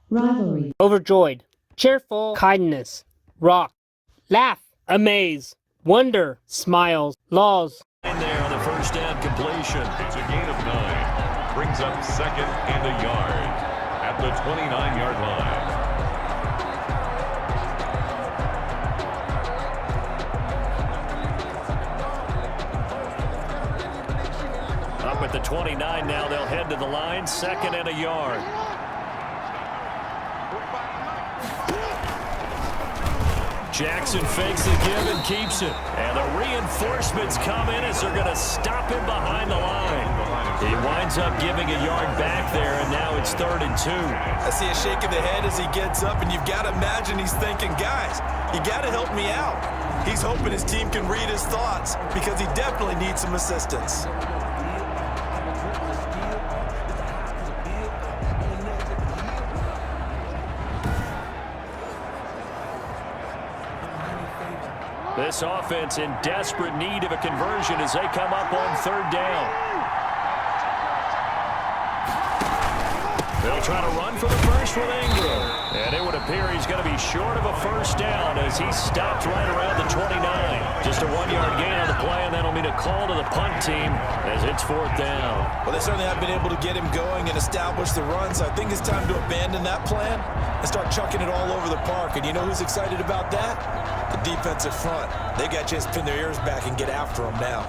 rivalry, overjoyed, cheerful, kindness, rock, laugh, amaze, wonder, smiles, laws. In there on the first down completion. It's a gain of 9. Brings up 2nd and a yard at the 29-yard line. Up at the 29 now, they'll head to the line, 2nd and a yard. Jackson fakes the give and keeps it. And the reinforcements come in as they're going to stop him behind the line. He winds up giving a yard back there, and now it's 3rd and 2. I see a shake of the head as he gets up, and you've got to imagine he's thinking, guys, you got to help me out. He's hoping his team can read his thoughts because he definitely needs some assistance. This offense in desperate need of a conversion as they come up on 3rd down. They'll try to run for the first with Ingram. And it would appear he's going to be short of a first down as he stopped right around the 29. Just a 1-yard gain on the play, and that'll mean a call to the punt team as it's 4th down. Well, they certainly have been able to get him going and establish the run, so I think it's time to abandon that plan and start chucking it all over the park. And you know who's excited about that? The defensive front. They got a chance to pin their ears back and get after him now.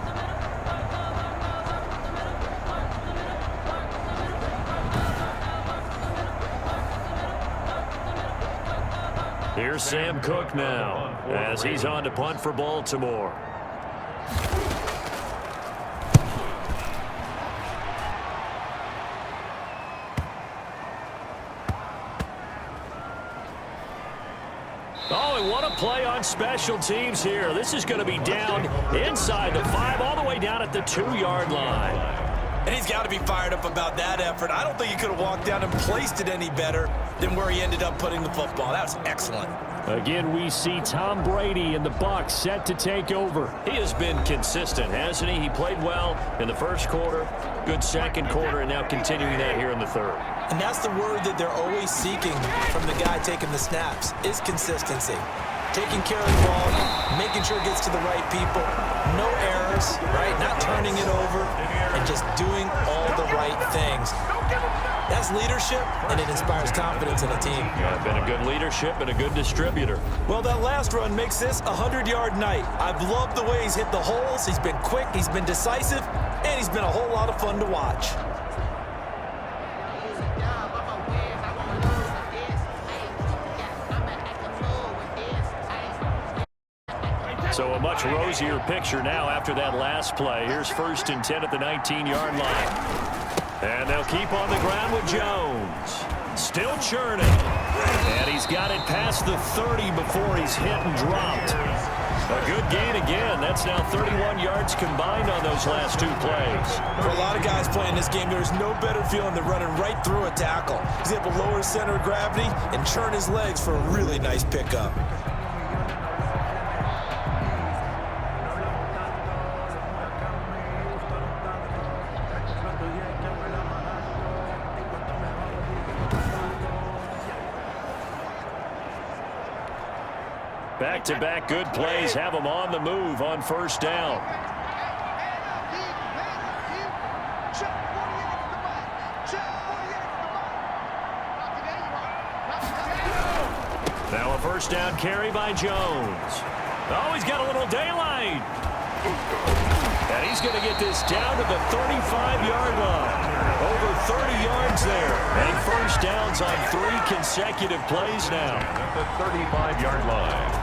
Here's Sam Cook now as he's on to punt for Baltimore. Oh, and what a play on special teams here. This is going to be down inside the 5, all the way down at the 2-yard line. And he's got to be fired up about that effort. I don't think he could have walked down and placed it any better than where he ended up putting the football. That was excellent. Again, we see Tom Brady and the Bucs set to take over. He has been consistent, hasn't he? He played well in the first quarter, good second quarter, and now continuing that here in the 3rd. And that's the word that they're always seeking from the guy taking the snaps, is consistency. Taking care of the ball, making sure it gets to the right people, no errors, right? Not turning it over, and just doing all the right things. That's leadership, and it inspires confidence in a team. Yeah, been a good leadership and a good distributor. Well, that last run makes this a 100-yard night. I've loved the way he's hit the holes. He's been quick, he's been decisive, and he's been a whole lot of fun to watch. So a much rosier picture now after that last play. Here's 1st and 10 at the 19-yard line. And they'll keep on the ground with Jones. Still churning. And he's got it past the 30 before he's hit and dropped. A good gain again. That's now 31 yards combined on those last 2 plays. For a lot of guys playing this game, there's no better feeling than running right through a tackle. He's able to lower his center of gravity and churn his legs for a really nice pickup. Back-to-back good plays have them on the move on 1st down. Now a 1st down carry by Jones. Oh, he's got a little daylight. And he's going to get this down to the 35-yard line. Over 30 yards there. And 1st downs on 3 consecutive plays now. At the 35-yard line.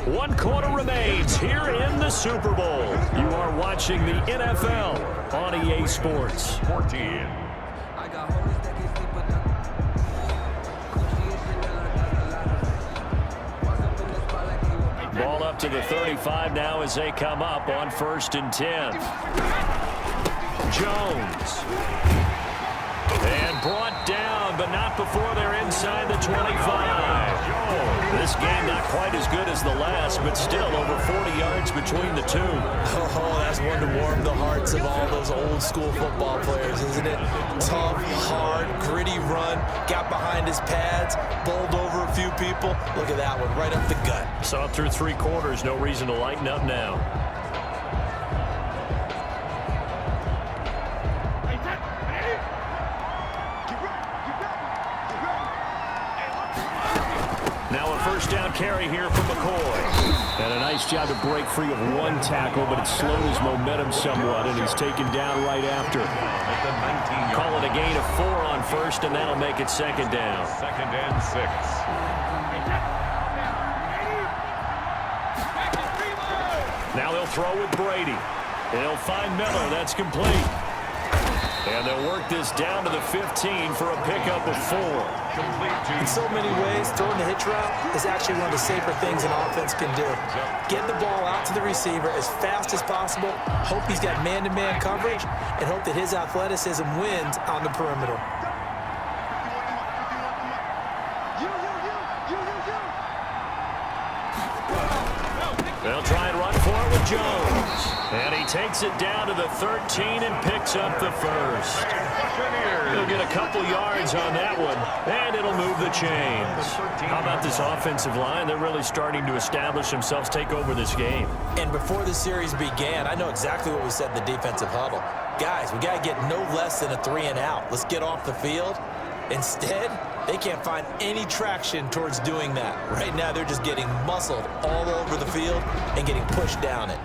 One quarter remains here in the Super Bowl. You are watching the NFL on EA Sports. 14. Ball up to the 35 now as they come up on 1st and 10. Jones. And brought down, but not before they're inside the 25. This game not quite as good as the last, but still over 40 yards between the two. Oh, that's one to warm the hearts of all those old school football players, isn't it? Tough, hard, gritty run, got behind his pads, bowled over a few people. Look at that one, right up the gut. Saw it through 3 quarters, no reason to lighten up now. Now a 1st down carry here from McCoy. And a nice job to break free of 1 tackle, but it slowed his momentum somewhat, and he's taken down right after. Call it a gain of 4 on 1st, and that'll make it 2nd down. 2nd and 6. Now they'll throw with Brady. They'll find Miller. That's complete. And they'll work this down to the 15 for a pickup of 4. In so many ways, throwing the hitch route is actually one of the safer things an offense can do. Get the ball out to the receiver as fast as possible, hope he's got man-to-man coverage, and hope that his athleticism wins on the perimeter. They'll try and run for it with Jones. And he takes it down to the 13 and picks up the 1st. He'll get a couple yards on that one, and it'll move the chains. How about this offensive line? They're really starting to establish themselves, take over this game. And before the series began, I know exactly what we said in the defensive huddle. Guys, we got to get no less than a 3 and out. Let's get off the field. Instead, they can't find any traction towards doing that. Right now, they're just getting muscled all over the field and getting pushed down it.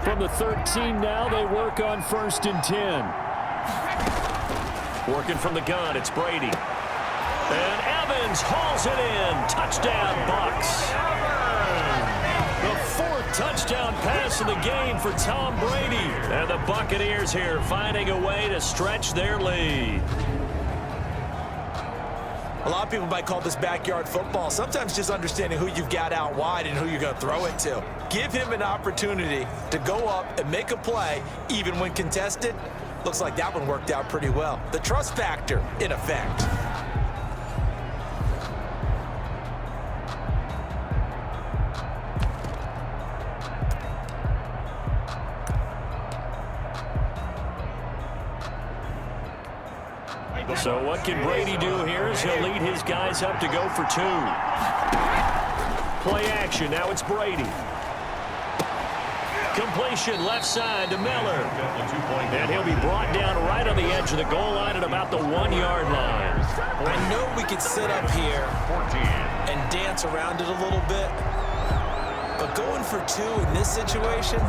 From the 13 now, they work on 1st and 10. Working from the gun, it's Brady. And Evans hauls it in. Touchdown, Bucs. The 4th touchdown pass of the game for Tom Brady. And the Buccaneers here finding a way to stretch their lead. A lot of people might call this backyard football. Sometimes just understanding who you've got out wide and who you're going to throw it to. Give him an opportunity to go up and make a play, even when contested. Looks like that one worked out pretty well. The trust factor in effect. So what can Brady do here as he'll lead his guys up to go for 2. Play action. Now it's Brady. Completion left side to Miller. And he'll be brought down right on the edge of the goal line at about the 1-yard line. I know we could sit up here and dance around it a little bit, but going for 2 in this situation,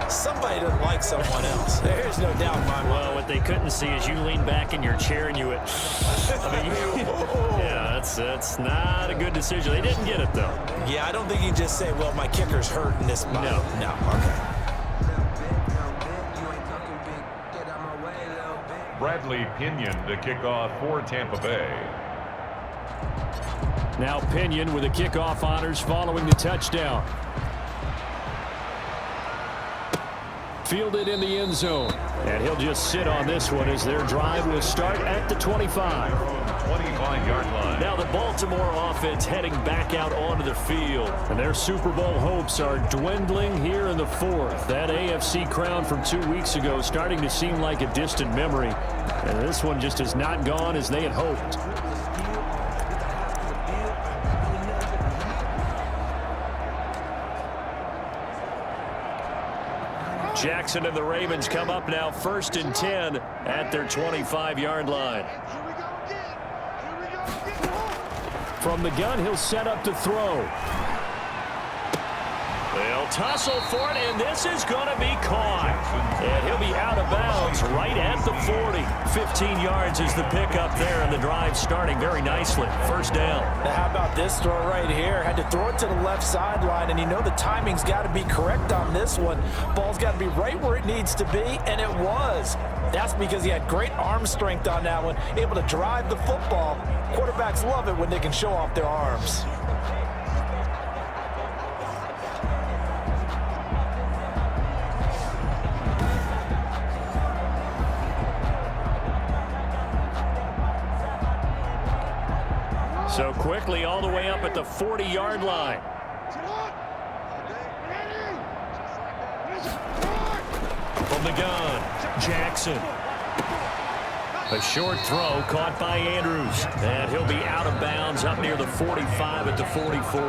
somebody doesn't like someone else. There's no doubt in my mind. Well, what they couldn't see is you lean back in your chair and you went, yeah, that's not a good decision. They didn't get it, though. Yeah, I don't think you can just say, well, my kicker's hurt in this spot. No, okay. Bradley Pinion to kick off for Tampa Bay. Now Pinion with the kickoff honors following the touchdown. Fielded in the end zone. And he'll just sit on this one as their drive will start at the 25. 25-yard line. Now the Baltimore offense heading back out onto the field. And their Super Bowl hopes are dwindling here in the 4th. That AFC crown from 2 weeks ago starting to seem like a distant memory. And this one just has not gone as they had hoped. Jackson and the Ravens come up now 1st and 10 at their 25-yard line. From the gun, he'll set up to throw. They'll tussle for it, and this is going to be caught. And he'll be out of bounds right at the 40. 15 yards is the pickup there, and the drive starting very nicely. First down. Now how about this throw right here? Had to throw it to the left sideline, and you know the timing's got to be correct on this one. Ball's got to be right where it needs to be, and it was. That's because he had great arm strength on that one, able to drive the football. Quarterbacks love it when they can show off their arms. So quickly all the way up at the 40-yard line. From the gun, Jackson. A short throw caught by Andrews. And he'll be out of bounds up near the 45 at the 44.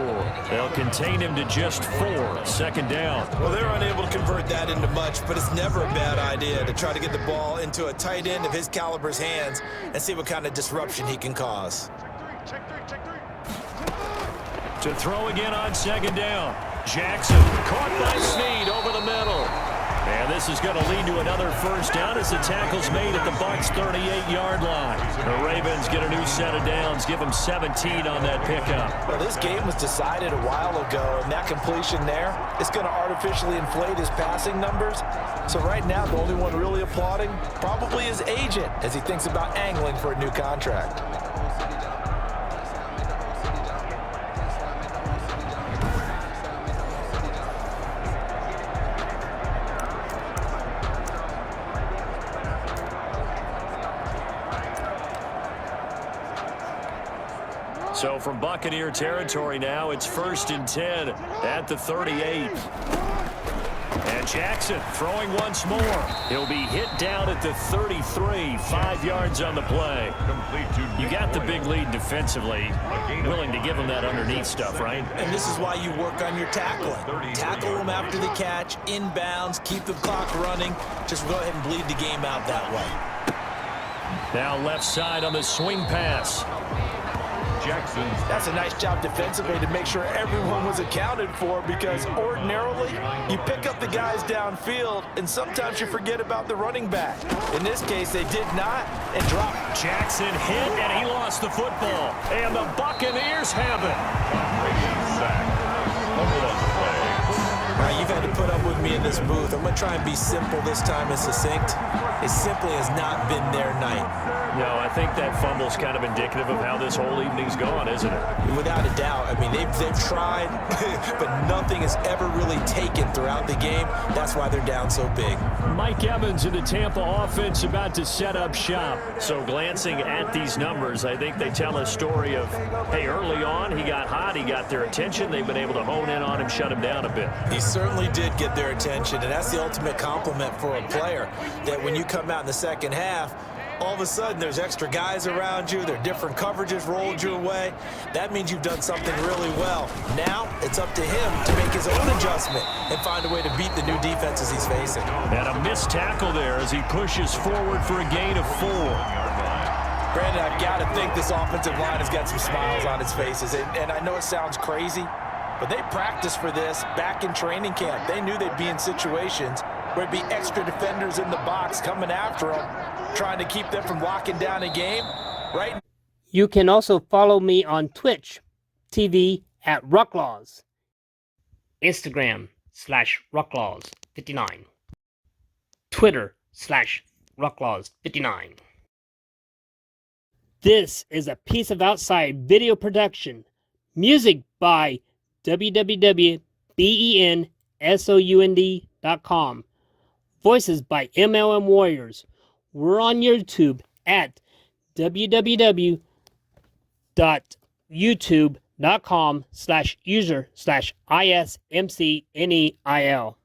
They'll contain him to just 4. Second down. Well, they're unable to convert that into much, but it's never a bad idea to try to get the ball into a tight end of his caliber's hands and see what kind of disruption he can cause. To throw again on second down. Jackson caught by Snead over the middle. And this is going to lead to another first down as the tackle's made at the Bucs' 38-yard line. The Ravens get a new set of downs, give them 17 on that pickup. Well, this game was decided a while ago, and that completion there is going to artificially inflate his passing numbers. So right now, the only one really applauding probably his agent as he thinks about angling for a new contract. So from Buccaneer territory now, it's 1st and 10 at the 38. And Jackson throwing once more. He'll be hit down at the 33, 5 yards on the play. You got the big lead defensively. Willing to give him that underneath stuff, right? And this is why you work on your tackling. Tackle them after the catch, inbounds, keep the clock running. Just go ahead and bleed the game out that way. Now left side on the swing pass. Jackson. That's a nice job defensively to make sure everyone was accounted for, because ordinarily you pick up the guys downfield and sometimes you forget about the running back. In this case, they did not and dropped. Jackson hit and he lost the football. And the Buccaneers have it. Now, you've had to put up with me in this booth. I'm going to try and be simple this time and succinct. It simply has not been their night. No, I think that fumble's kind of indicative of how this whole evening's gone, isn't it? Without a doubt. I mean, they've tried, but nothing has ever really taken throughout the game. That's why they're down so big. Mike Evans in the Tampa offense about to set up shop. So glancing at these numbers, I think they tell a story of, hey, early on, he got hot, he got their attention. They've been able to hone in on him, shut him down a bit. He certainly did get their attention, and that's the ultimate compliment for a player, that when you come out in the second half, all of a sudden there's extra guys around you, there are different coverages rolled your way. That means you've done something really well. Now it's up to him to make his own adjustment and find a way to beat the new defenses he's facing. And a missed tackle there as he pushes forward for a gain of 4. Brandon, I've got to think this offensive line has got some smiles on its faces, and I know it sounds crazy, but they practiced for this back in training camp. They knew they'd be in situations where it'd be extra defenders in the box coming after them, trying to keep them from locking down a game, right? You can also follow me on Twitch TV at ROCKlaws, Instagram /ROCKlaws59, Twitter /ROCKlaws59. This is a Piece of Outside video production. Music by www.bensound.com. Voices by MLM Warriors. We're on YouTube at www.youtube.com/user/ISMCNEIL.